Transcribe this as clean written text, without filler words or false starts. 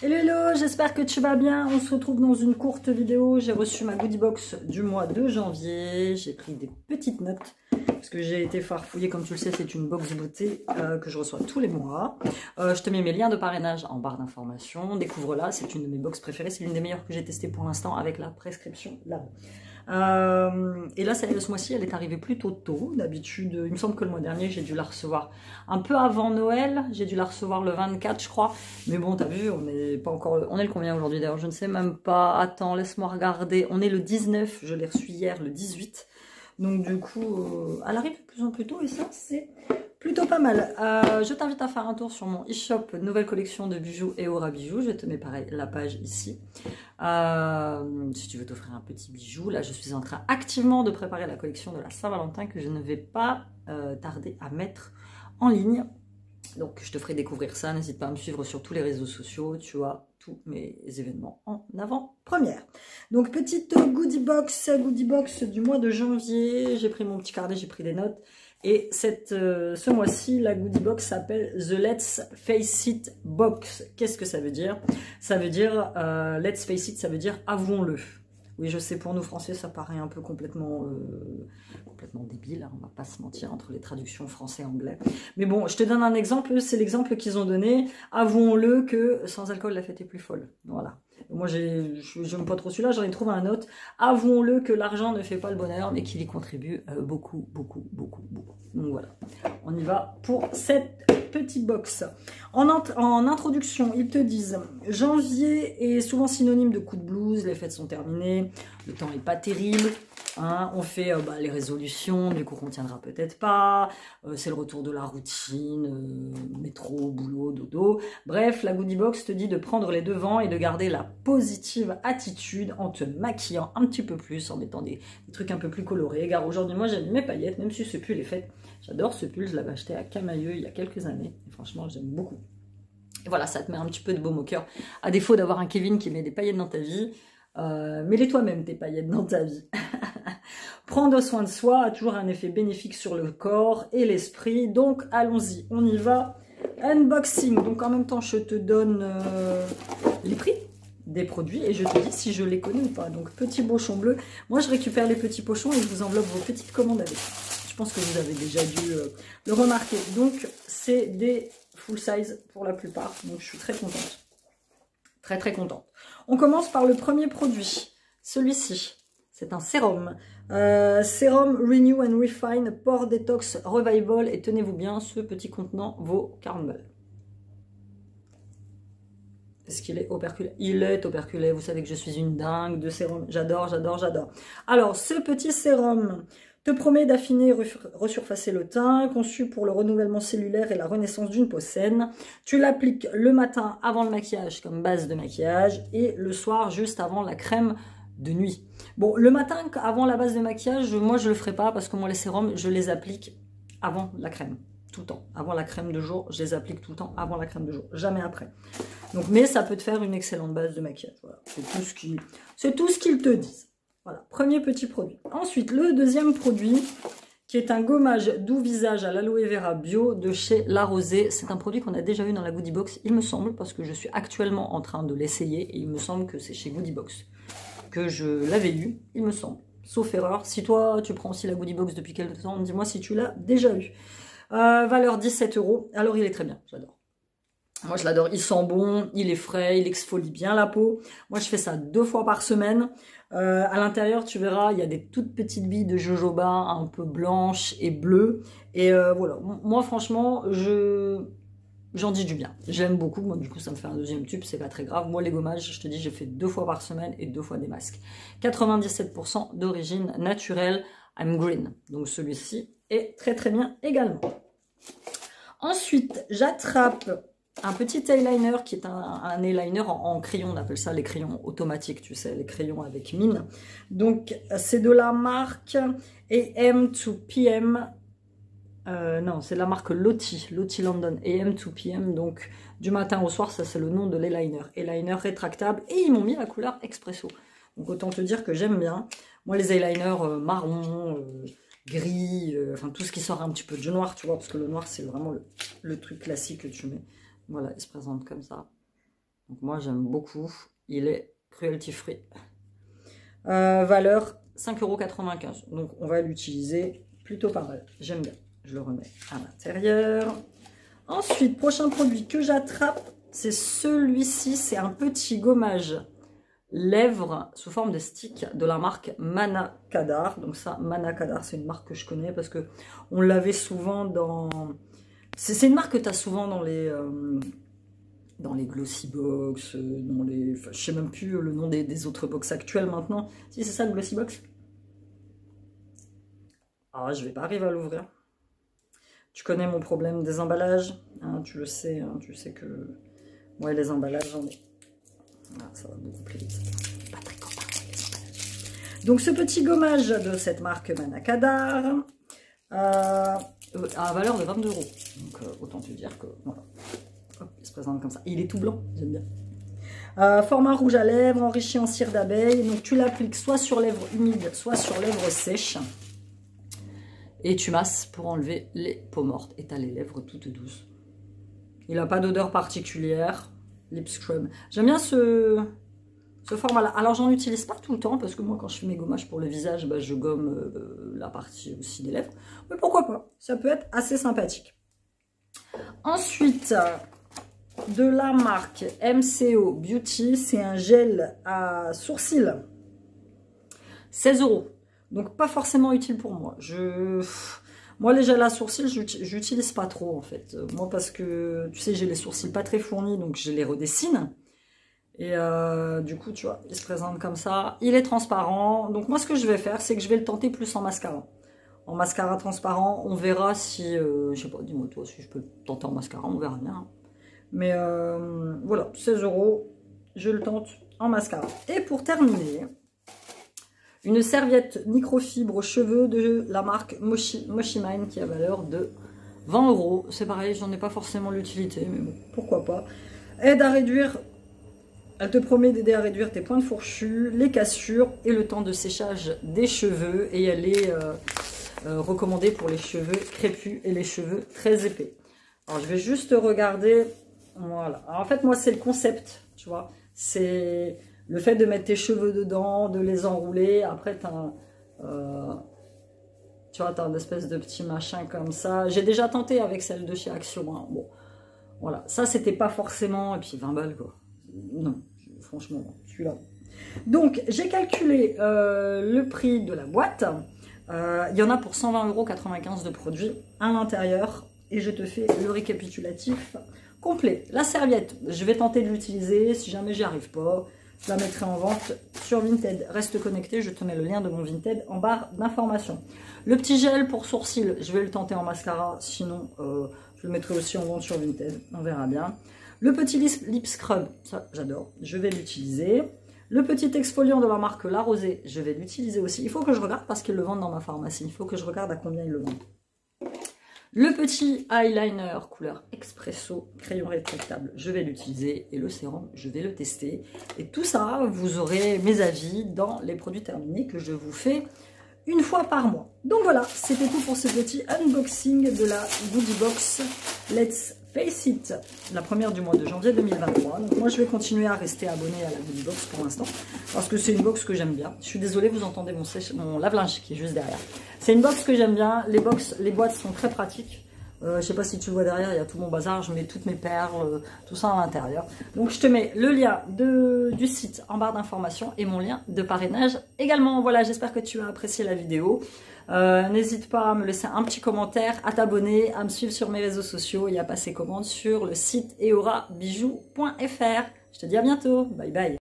Hello, hello, j'espère que tu vas bien. On se retrouve dans une courte vidéo. J'ai reçu ma goodie box du mois de janvier. J'ai pris des petites notes parce que j'ai été farfouillée. Comme tu le sais, c'est une box beauté que je reçois tous les mois. Je te mets mes liens de parrainage en barre d'informations. Découvre-la, c'est une de mes box préférées. C'est l'une des meilleures que j'ai testées pour l'instant avec la prescription là. Et là, ce mois-ci, elle est arrivée plutôt tôt. D'habitude, il me semble que le mois dernier, j'ai dû la recevoir un peu avant Noël. J'ai dû la recevoir le 24, je crois. Mais bon, t'as vu, on n'est pas encore... On est le combien aujourd'hui d'ailleurs? Je ne sais même pas. Attends, laisse-moi regarder. On est le 19. Je l'ai reçu hier, le 18. Donc du coup, elle arrive de plus en plus tôt et ça, c'est plutôt pas mal. Je t'invite à faire un tour sur mon e-shop, nouvelle collection de bijoux et aura bijoux. Je te mets pareil la page ici. Si tu veux t'offrir un petit bijou, là je suis en train activement de préparer la collection de la Saint-Valentin que je ne vais pas tarder à mettre en ligne. Donc je te ferai découvrir ça, n'hésite pas à me suivre sur tous les réseaux sociaux, tu as tous mes événements en avant-première. Donc petite goodie box du mois de janvier, j'ai pris mon petit carnet, j'ai pris des notes. Et ce mois-ci, la goodie box s'appelle The Let's Face It Box. Qu'est-ce que ça veut dire? Ça veut dire, Let's Face It, ça veut dire avouons-le. Oui, je sais, pour nous Français, ça paraît un peu complètement débile, hein, on va pas se mentir, entre les traductions français-anglais. Mais bon, je te donne un exemple, c'est l'exemple qu'ils ont donné. Avouons-le que sans alcool, la fête est plus folle. Voilà. Moi, je n'aime pas trop celui-là, j'en ai trouvé un autre. Avouons-le que l'argent ne fait pas le bonheur, mais qu'il y contribue beaucoup, beaucoup, beaucoup, beaucoup. Donc voilà, on y va pour cette petite box. En introduction, ils te disent janvier est souvent synonyme de coup de blues, les fêtes sont terminées, le temps n'est pas terrible. Hein, on fait les résolutions, du coup on tiendra peut-être pas, c'est le retour de la routine, métro, boulot, dodo. Bref, la goodie box te dit de prendre les devants et de garder la positive attitude en te maquillant un petit peu plus, en mettant des trucs un peu plus colorés. Car aujourd'hui, moi j'ai mis mes paillettes, même si ce pull est fait. J'adore ce pull, je l'avais acheté à Camailleux il y a quelques années. Et franchement, j'aime beaucoup. Et voilà, ça te met un petit peu de baume au cœur. À défaut d'avoir un Kevin qui met des paillettes dans ta vie, mets-les toi-même tes paillettes dans ta vie. Prendre soin de soi a toujours un effet bénéfique sur le corps et l'esprit. Donc allons-y, on y va. Unboxing. Donc en même temps, je te donne les prix des produits et je te dis si je les connais ou pas. Donc petit pochon bleu. Moi, je récupère les petits pochons et je vous enveloppe vos petites commandes avec. Je pense que vous avez déjà dû le remarquer. Donc c'est des full size pour la plupart. Donc je suis très contente. Très très contente. On commence par le premier produit. Celui-ci. C'est un sérum. Sérum Renew and Refine Pore Detox Revival. Et tenez-vous bien, ce petit contenant vaut 40 balles. Est-ce qu'il est operculé? Il est operculé. Vous savez que je suis une dingue de sérum. J'adore, j'adore, j'adore. Alors, ce petit sérum te promet d'affiner et resurfacer le teint, conçu pour le renouvellement cellulaire et la renaissance d'une peau saine. Tu l'appliques le matin avant le maquillage comme base de maquillage et le soir juste avant la crème de nuit. Bon, le matin avant la base de maquillage, moi je le ferai pas parce que moi les sérums, je les applique avant la crème, tout le temps. Avant la crème de jour, je les applique tout le temps avant la crème de jour, jamais après. Donc, mais ça peut te faire une excellente base de maquillage. Voilà, c'est tout ce qu'ils te disent. Voilà, premier petit produit. Ensuite, le deuxième produit, qui est un gommage doux visage à l'aloe vera bio de chez La Rosée. C'est un produit qu'on a déjà eu dans la Goodie Box, il me semble, parce que je suis actuellement en train de l'essayer et il me semble que c'est chez Goodie Box que je l'avais eu, il me semble. Sauf erreur. Si toi, tu prends aussi la Goodie Box depuis quelques temps, dis-moi si tu l'as déjà eu. Valeur 17 €. Alors, il est très bien, j'adore. Moi, je l'adore. Il sent bon, il est frais, il exfolie bien la peau. Moi, je fais ça 2 fois par semaine. À l'intérieur, tu verras, il y a des toutes petites billes de jojoba un peu blanches et bleues. Et voilà. Moi, franchement, j'en dis du bien. J'aime beaucoup. Moi, du coup, ça me fait un deuxième tube. C'est pas très grave. Moi, les gommages, je te dis, j'ai fait 2 fois par semaine et 2 fois des masques. 97% d'origine naturelle. I'm green. Donc, celui-ci est très, très bien également. Ensuite, j'attrape un petit eyeliner qui est un eyeliner en crayon, on appelle ça les crayons automatiques, tu sais, les crayons avec mine. Donc, c'est de la marque AM2PM. Non, c'est de la marque Lottie London, AM2PM. Donc, du matin au soir, ça c'est le nom de l'eyeliner. Eyeliner rétractable. Et ils m'ont mis la couleur Expresso. Donc, autant te dire que j'aime bien. Moi, les eyeliners marron, gris, enfin tout ce qui sort un petit peu du noir, tu vois, parce que le noir, c'est vraiment le truc classique que tu mets. Voilà, il se présente comme ça. Donc moi j'aime beaucoup. Il est cruelty free. Valeur 5,95 €. Donc on va l'utiliser plutôt pas mal. J'aime bien. Je le remets à l'intérieur. Ensuite, prochain produit que j'attrape, c'est celui-ci. C'est un petit gommage lèvres sous forme de stick de la marque Mana Kadar. Donc ça, Mana Kadar, c'est une marque que je connais parce que on l'avait souvent dans... C'est une marque que tu as souvent dans les Glossy Box, dans les... Enfin, je sais même plus le nom des autres box actuelles maintenant. Si, c'est ça le Glossy Box. Ah, je vais pas arriver à l'ouvrir. Tu connais mon problème des emballages, hein, tu le sais, hein, tu sais que... Ouais, les emballages, j'en ai... Ah, ça va beaucoup plus vite. Pas très content, les emballages. Donc, ce petit gommage de cette marque Mana Kadar, à valeur de 22 €. Donc, autant te dire que... Voilà. Hop, il se présente comme ça. Et il est tout blanc, j'aime bien. Format rouge à lèvres, enrichi en cire d'abeille. Donc, tu l'appliques soit sur lèvres humides, soit sur lèvres sèches. Et tu masses pour enlever les peaux mortes. Et tu as les lèvres toutes douces. Il n'a pas d'odeur particulière. Lip scrub. J'aime bien ce format-là. Alors, j'en utilise pas tout le temps. Parce que moi, quand je fais mes gommages pour le visage, bah, je gomme la partie aussi des lèvres. Mais pourquoi pas? Ça peut être assez sympathique. Ensuite, de la marque MCO Beauty. C'est un gel à sourcils. 16 €. Donc, pas forcément utile pour moi. Moi, les gels à sourcils, j'utilise pas trop, en fait. Moi, parce que, tu sais, j'ai les sourcils pas très fournis, donc je les redessine. Et du coup, tu vois, il se présente comme ça. Il est transparent. Donc, moi, ce que je vais faire, c'est que je vais le tenter plus en mascara. En mascara transparent, on verra si... je sais pas, dis-moi toi si je peux le tenter en mascara, on verra bien. Mais voilà, 16 €, je le tente en mascara. Et pour terminer... Une serviette microfibre cheveux de la marque Moshimine qui a valeur de 20 €. C'est pareil, j'en ai pas forcément l'utilité, mais bon, pourquoi pas. Aide à réduire, elle te promet d'aider à réduire tes pointes fourchues, les cassures et le temps de séchage des cheveux. Et elle est recommandée pour les cheveux crépus et les cheveux très épais. Alors je vais juste regarder, voilà. Alors, en fait, moi c'est le concept, tu vois, c'est... Le fait de mettre tes cheveux dedans, de les enrouler, après tu as un espèce de petit machin comme ça. J'ai déjà tenté avec celle de chez Action. Hein. Bon, voilà, ça c'était pas forcément, et puis 20 balles quoi. Non, franchement, celui-là. Donc j'ai calculé le prix de la boîte. Il y en a pour 120,95 € de produits à l'intérieur. Et je te fais le récapitulatif complet. La serviette, je vais tenter de l'utiliser. Si jamais j'y arrive pas, je la mettrai en vente sur Vinted. Reste connecté, je te mets le lien de mon Vinted en barre d'information. Le petit gel pour sourcils, je vais le tenter en mascara. Sinon, je le mettrai aussi en vente sur Vinted. On verra bien. Le petit lip scrub, ça j'adore. Je vais l'utiliser. Le petit exfoliant de la marque La Rosée, je vais l'utiliser aussi. Il faut que je regarde parce qu'ils le vendent dans ma pharmacie. Il faut que je regarde à combien ils le vendent. Le petit eyeliner couleur Expresso, crayon rétractable, je vais l'utiliser. Et le sérum, je vais le tester. Et tout ça, vous aurez mes avis dans les produits terminés que je vous fais une fois par mois. Donc voilà, c'était tout pour ce petit unboxing de la Goodie Box Let's Face It, la première du mois de janvier 2023. Donc moi, je vais continuer à rester abonné à la Goodie Box pour l'instant, parce que c'est une box que j'aime bien. Je suis désolée, vous entendez mon lave-linge qui est juste derrière. C'est une box que j'aime bien. Les boîtes sont très pratiques. Je sais pas si tu vois derrière, il y a tout mon bazar. Je mets toutes mes perles, tout ça à l'intérieur. Donc je te mets le lien du site en barre d'information et mon lien de parrainage également. Voilà, j'espère que tu as apprécié la vidéo. N'hésite pas à me laisser un petit commentaire, à t'abonner, à me suivre sur mes réseaux sociaux et à passer commande sur le site eorabijou.fr. Je te dis à bientôt. Bye bye.